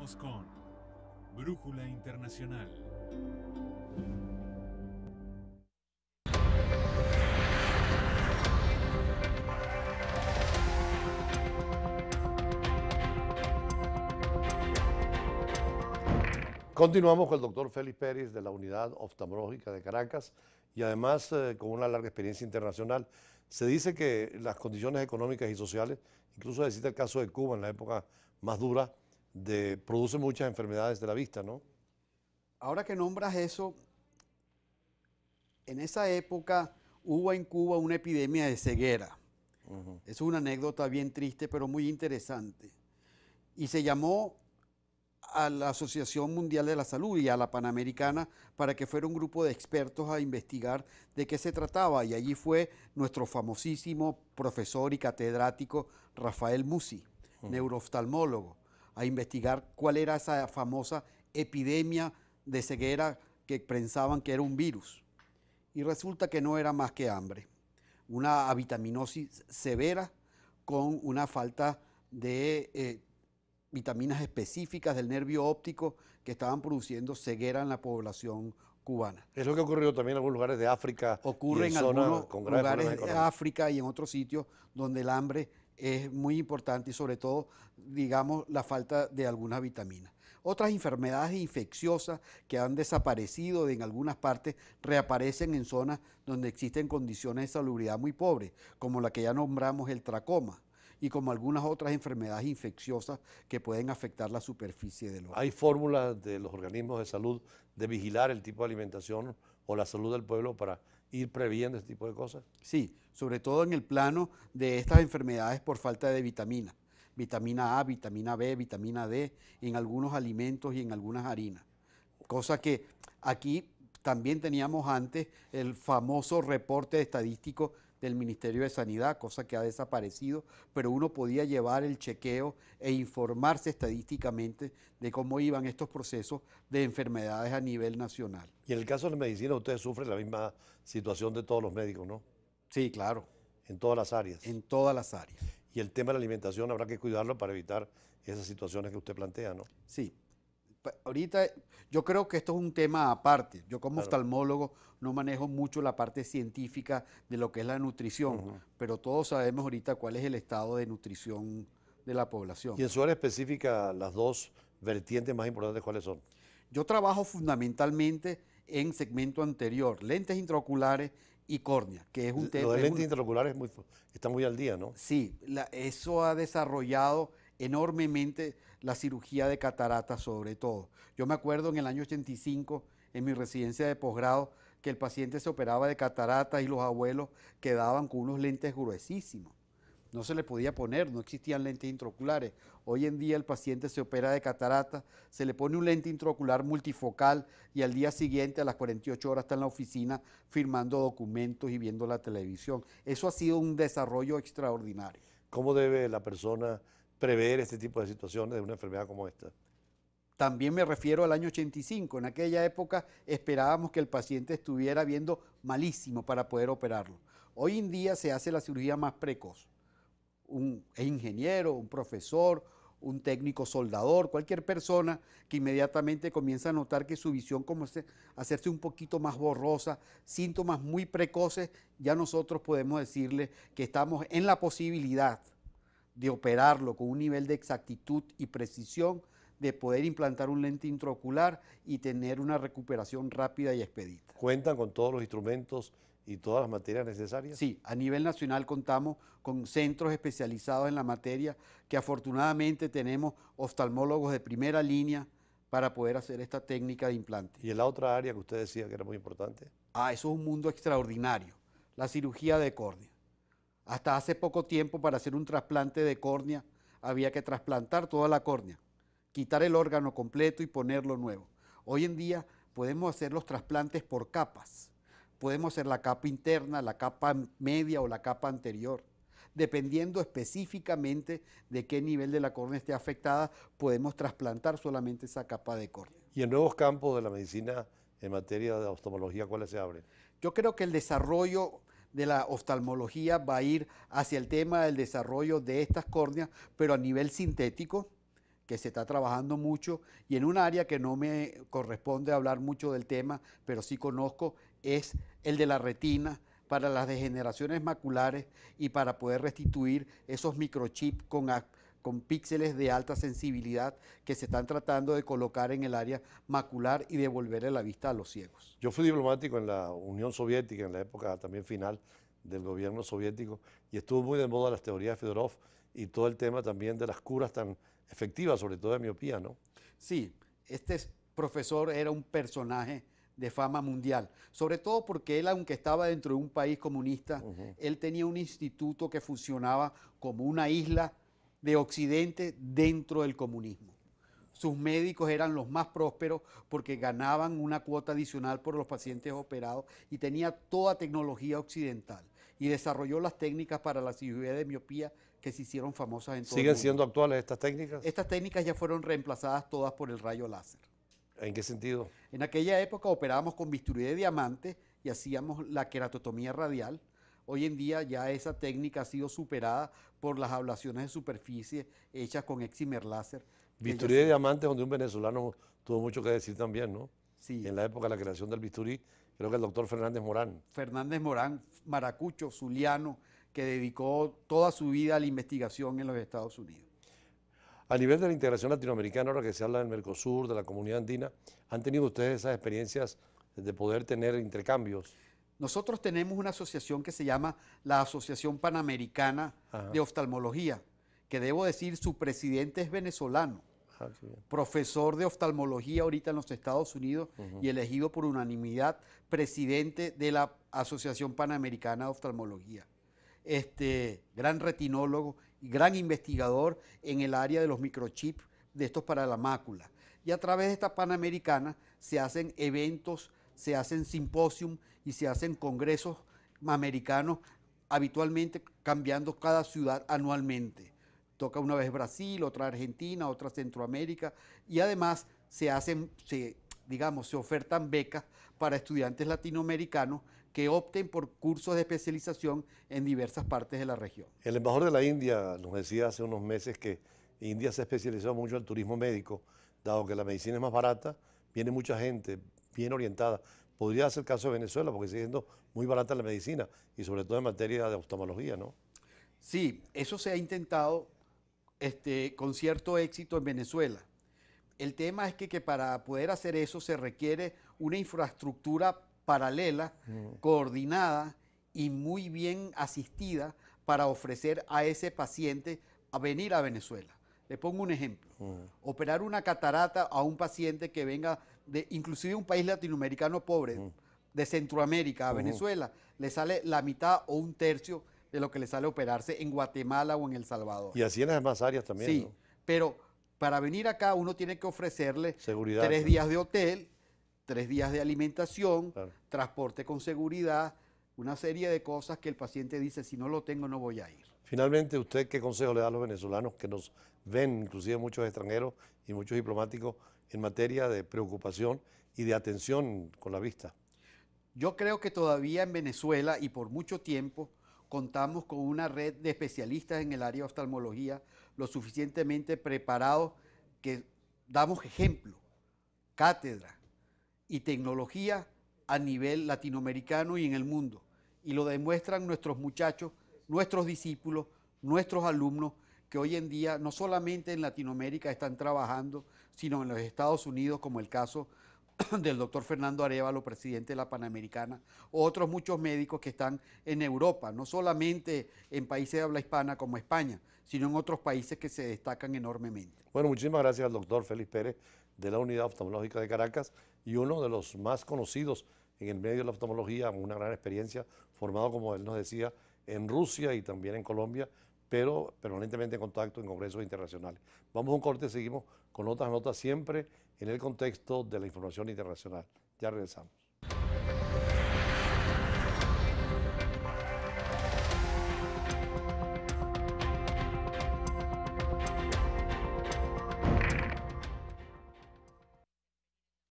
Continuamos con Brújula Internacional. Continuamos con el doctor Félix Pérez de la Unidad Oftalmológica de Caracas y además con una larga experiencia internacional. Se dice que las condiciones económicas y sociales, incluso se cita el caso de Cuba en la época más dura, producen muchas enfermedades de la vista, ¿no? Ahora que nombras eso, en esa época hubo en Cuba una epidemia de ceguera. Es una anécdota bien triste, pero muy interesante. Y se llamó a la Asociación Mundial de la Salud y a la Panamericana para que fuera un grupo de expertos a investigar de qué se trataba. Y allí fue nuestro famosísimo profesor y catedrático Rafael Musi, neurooftalmólogo, a investigar cuál era esa famosa epidemia de ceguera que pensaban que era un virus. Y resulta que no era más que hambre. Una avitaminosis severa con una falta de vitaminas específicas del nervio óptico que estaban produciendo ceguera en la población cubana. Es lo que ha ocurrido también en algunos lugares de África. Ocurre en algunos lugares de África y en otros sitios donde el hambre es muy importante y sobre todo, digamos, la falta de algunas vitaminas. Otras enfermedades infecciosas que han desaparecido en algunas partes reaparecen en zonas donde existen condiciones de salubridad muy pobres, como la que ya nombramos, el tracoma, y como algunas otras enfermedades infecciosas que pueden afectar la superficie del ojo. ¿Hay fórmulas de los organismos de salud de vigilar el tipo de alimentación o la salud del pueblo para ir previendo este tipo de cosas? Sí, sobre todo en el plano de estas enfermedades por falta de vitamina. Vitamina A, vitamina B, vitamina D, en algunos alimentos y en algunas harinas. Cosa que aquí también teníamos antes el famoso reporte estadístico del Ministerio de Sanidad, cosa que ha desaparecido, pero uno podía llevar el chequeo e informarse estadísticamente de cómo iban estos procesos de enfermedades a nivel nacional. Y en el caso de la medicina, ustedes sufren la misma situación de todos los médicos, ¿no? Sí, claro. En todas las áreas. En todas las áreas. Y el tema de la alimentación habrá que cuidarlo para evitar esas situaciones que usted plantea, ¿no? Sí. Ahorita yo creo que esto es un tema aparte. Yo como Claro. oftalmólogo no manejo mucho la parte científica de lo que es la nutrición, pero todos sabemos ahorita cuál es el estado de nutrición de la población. Y en su área específica, las dos vertientes más importantes, ¿cuáles son? Yo trabajo fundamentalmente en segmento anterior, lentes intraoculares y córnea, que es un tema... Lo de lentes intraoculares está muy al día, ¿no? Sí, eso ha desarrollado enormemente la cirugía de catarata sobre todo. Yo me acuerdo en el año 85, en mi residencia de posgrado, que el paciente se operaba de catarata y los abuelos quedaban con unos lentes gruesísimos. No se le podía poner, no existían lentes intraoculares. Hoy en día el paciente se opera de catarata, se le pone un lente intraocular multifocal y al día siguiente a las 48 horas está en la oficina firmando documentos y viendo la televisión. Eso ha sido un desarrollo extraordinario. ¿Cómo debe la persona prever este tipo de situaciones de una enfermedad como esta? También me refiero al año 85. En aquella época esperábamos que el paciente estuviera viendo malísimo para poder operarlo. Hoy en día se hace la cirugía más precoz. Un ingeniero, un profesor, un técnico soldador, cualquier persona que inmediatamente comienza a notar que su visión comienza a hacerse un poquito más borrosa, síntomas muy precoces, ya nosotros podemos decirle que estamos en la posibilidad de operarlo con un nivel de exactitud y precisión, de poder implantar un lente intraocular y tener una recuperación rápida y expedita. ¿Cuentan con todos los instrumentos y todas las materias necesarias? Sí, a nivel nacional contamos con centros especializados en la materia que afortunadamente tenemos oftalmólogos de primera línea para poder hacer esta técnica de implante. ¿Y en la otra área que usted decía que era muy importante? Eso es un mundo extraordinario, la cirugía de córnea. Hasta hace poco tiempo para hacer un trasplante de córnea había que trasplantar toda la córnea, quitar el órgano completo y ponerlo nuevo. Hoy en día podemos hacer los trasplantes por capas. Podemos hacer la capa interna, la capa media o la capa anterior. Dependiendo específicamente de qué nivel de la córnea esté afectada, podemos trasplantar solamente esa capa de córnea. ¿Y en nuevos campos de la medicina en materia de oftalmología, cuáles se abren? Yo creo que el desarrollo de la oftalmología va a ir hacia el tema del desarrollo de estas córneas, pero a nivel sintético, que se está trabajando mucho, y en un área que no me corresponde hablar mucho del tema, pero sí conozco, es el de la retina, para las degeneraciones maculares y para poder restituir esos microchips con píxeles de alta sensibilidad que se están tratando de colocar en el área macular y devolverle la vista a los ciegos. Yo fui diplomático en la Unión Soviética, en la época también final del gobierno soviético, y estuvo muy de moda las teorías de Fedorov y todo el tema también de las curas tan efectivas, sobre todo de miopía, ¿no? Sí, este profesor era un personaje de fama mundial, sobre todo porque él, aunque estaba dentro de un país comunista, él tenía un instituto que funcionaba como una isla de Occidente dentro del comunismo. Sus médicos eran los más prósperos porque ganaban una cuota adicional por los pacientes operados y tenía toda tecnología occidental y desarrolló las técnicas para la cirugía de miopía que se hicieron famosas en todo el mundo. ¿Siguen siendo actuales estas técnicas? Estas técnicas ya fueron reemplazadas todas por el rayo láser. ¿En qué sentido? En aquella época operábamos con bisturí de diamante y hacíamos la queratotomía radial. Hoy en día ya esa técnica ha sido superada por las ablaciones de superficie hechas con excimer láser. Bisturí de diamante, donde un venezolano tuvo mucho que decir también, ¿no? Sí. En la época de la creación del bisturí, creo que el doctor Fernández Morán. Fernández Morán, maracucho, zuliano, que dedicó toda su vida a la investigación en los Estados Unidos. A nivel de la integración latinoamericana, ahora que se habla del Mercosur, de la comunidad andina, ¿han tenido ustedes esas experiencias de poder tener intercambios? Nosotros tenemos una asociación que se llama la Asociación Panamericana de Oftalmología, que debo decir su presidente es venezolano, profesor de oftalmología ahorita en los Estados Unidos y elegido por unanimidad presidente de la Asociación Panamericana de Oftalmología. Gran retinólogo y gran investigador en el área de los microchips de estos para la mácula. Y a través de esta Panamericana se hacen eventos, se hacen simposios y se hacen congresos americanos, habitualmente cambiando cada ciudad anualmente. Toca una vez Brasil, otra Argentina, otra Centroamérica, y además se ofertan becas para estudiantes latinoamericanos que opten por cursos de especialización en diversas partes de la región. El embajador de la India nos decía hace unos meses que India se ha especializado mucho en el turismo médico, dado que la medicina es más barata, viene mucha gente bien orientada. Podría ser el caso de Venezuela, porque sigue siendo muy barata la medicina, y sobre todo en materia de oftalmología, ¿no? Sí, eso se ha intentado con cierto éxito en Venezuela. El tema es que para poder hacer eso se requiere una infraestructura paralela, coordinada y muy bien asistida para ofrecer a ese paciente a venir a Venezuela. Le pongo un ejemplo. Operar una catarata a un paciente que venga de inclusive un país latinoamericano pobre, de Centroamérica a Venezuela, le sale la mitad o un tercio de lo que le sale operarse en Guatemala o en El Salvador. Y así en las demás áreas también, sí, ¿no? Pero para venir acá uno tiene que ofrecerle Seguridad, 3 días de hotel, 3 días de alimentación, claro, transporte con seguridad, una serie de cosas que el paciente dice, si no lo tengo no voy a ir. Finalmente, ¿usted qué consejo le da a los venezolanos que nos ven, inclusive muchos extranjeros y muchos diplomáticos, en materia de preocupación y de atención con la vista? Yo creo que todavía en Venezuela y por mucho tiempo contamos con una red de especialistas en el área de oftalmología lo suficientemente preparados que damos ejemplo, cátedra y tecnología a nivel latinoamericano y en el mundo. Y lo demuestran nuestros muchachos, nuestros discípulos, nuestros alumnos, que hoy en día no solamente en Latinoamérica están trabajando, sino en los Estados Unidos, como el caso del doctor Fernando Arévalo, presidente de la Panamericana, o otros muchos médicos que están en Europa, no solamente en países de habla hispana como España, sino en otros países que se destacan enormemente. Bueno, muchísimas gracias al doctor Félix Pérez de la Unidad Oftalmológica de Caracas y uno de los más conocidos en el medio de la oftalmología, una gran experiencia, formado, como él nos decía, en Rusia y también en Colombia, pero permanentemente en contacto en congresos internacionales. Vamos a un corte, seguimos con otras notas siempre en el contexto de la información internacional. Ya regresamos.